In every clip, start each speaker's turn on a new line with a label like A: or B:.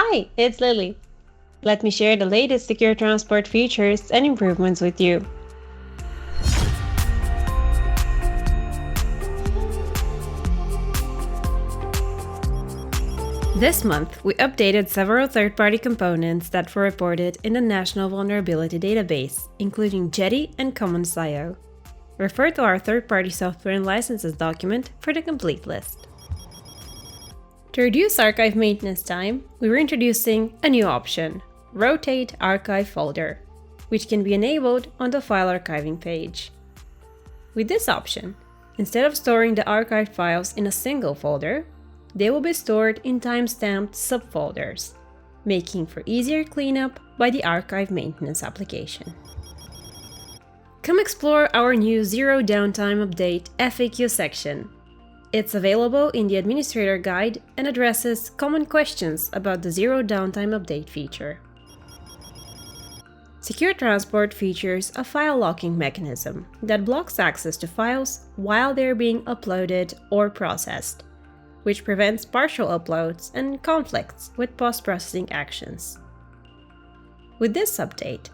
A: Hi, it's Lily. Let me share the latest SecureTransport features and improvements with you. This month, we updated several third-party components that were reported in the National Vulnerability Database, including Jetty and Commons.io. Refer to our third-party software and licenses document for the complete list. To reduce archive maintenance time, we were introducing a new option, Rotate Archive Folder, which can be enabled on the file archiving page. With this option, instead of storing the archived files in a single folder, they will be stored in time-stamped subfolders, making for easier cleanup by the archive maintenance application. Come explore our new Zero Downtime Update FAQ section. It's available in the Administrator Guide and addresses common questions about the Zero Downtime Update feature. SecureTransport features a file locking mechanism that blocks access to files while they're being uploaded or processed, which prevents partial uploads and conflicts with post-processing actions. With this update,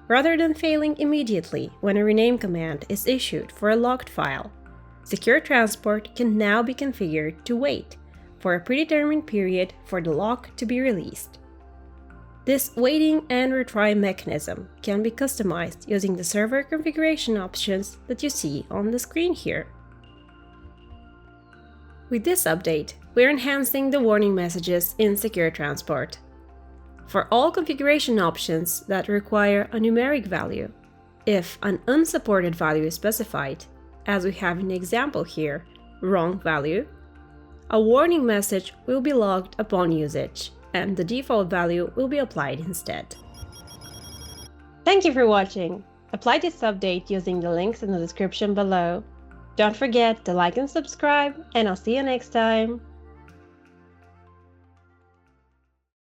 A: rather than failing immediately when a rename command is issued for a locked file, SecureTransport can now be configured to wait for a predetermined period for the lock to be released. This waiting and retry mechanism can be customized using the server configuration options that you see on the screen here. With this update, we're enhancing the warning messages in SecureTransport. For all configuration options that require a numeric value, if an unsupported value is specified, as we have in the example here, wrong value, a warning message will be logged upon usage, and the default value will be applied instead. Thank you for watching. Apply this update using the links in the description below. Don't forget to like and subscribe, and I'll see you next time.